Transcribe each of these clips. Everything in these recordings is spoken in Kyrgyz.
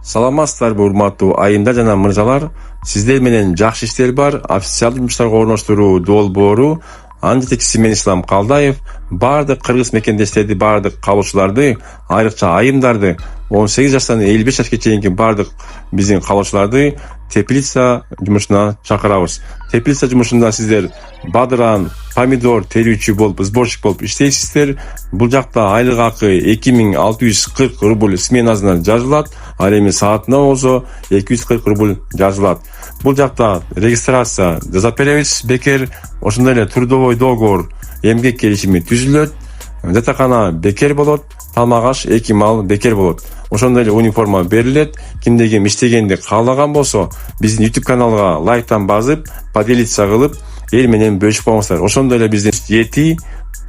Саламатсыздарбы урматтуу айымдар жана мырзалар, сиздер менен жакшы иштер бар официалдуу жумуштарга орноштуруу долбоору анын жетекчиси мен Ислам Калдаев баардык кыргыз мекендештерди, баардык каалоочуларды, айрыкча айымдарды, 18 жаштан 55 жашка чейинки баардык биздин каалоочуларды теплица жумушуна чакырабыз. Теплица жумушунда сиздер бадыран, помидор терүүчү болуп, сборщик болуп иштейсиздер. Бул жакта айлык акы 2640 рубль сменасына жазылат, ал эми саатына болсо 240 рубль жазылат. Бул жакта регистрация жасап беребиз бекер, ошондой эле трудовой договор, эмгек келишими түзүлөт, жатакана бекер болот, тамак-аш 2 мал бекер болот. Ошондой эле униформа берилет. Кимде ким иштегенди каалаган болсо, биздин YouTube каналга лайктан басып, поделиться кылып, эл менен бөлүшүп коңуздар. Ошондой эле биздин 7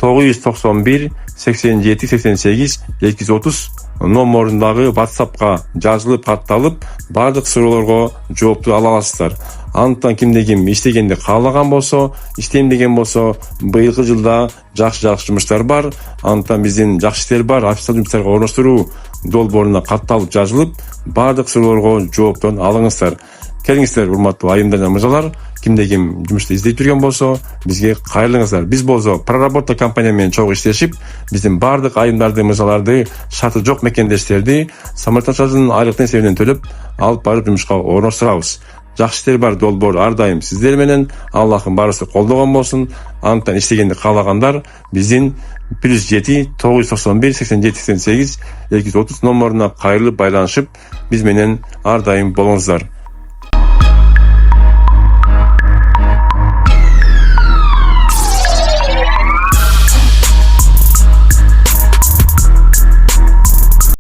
991 87 88 230 номорундагы WhatsApp'ка жазылып, катталып, бардык суроолорго жоопту ала аласыздар. Антан кимде ким иштегенди каалаган болсо, иштейм деген болсо, быйылкы жылда жакшы жумуштар бар. Антан биздин жакшы иштер бар официалдуу жумуштарга орноштуруу долбооруна катталып жазылып, бардык суроолорго жооптон алыңыздар. Келиңиздер урматтуу айымдар жана мырзалар, кимде ким жумушту издеп жүргөн болсо, бизге кайрылыңыздар. Биз болсо проработка компания менен чогуу иштешип, биздин бардык айымдарды, мырзаларды, шарты жок мекендештерди самыртачасын айлык несебинен төлөп алып барып жумушка орноштурабыз. Жакшы иштер бар долбоор ар дайым сиздер менен. Аллахым барысы колдогон болсун. Антан иштегенди каалагандар биздин +7 991 87 88 230 номоруна кайрылып байланышып, биз менен ар дайым болуңуздар.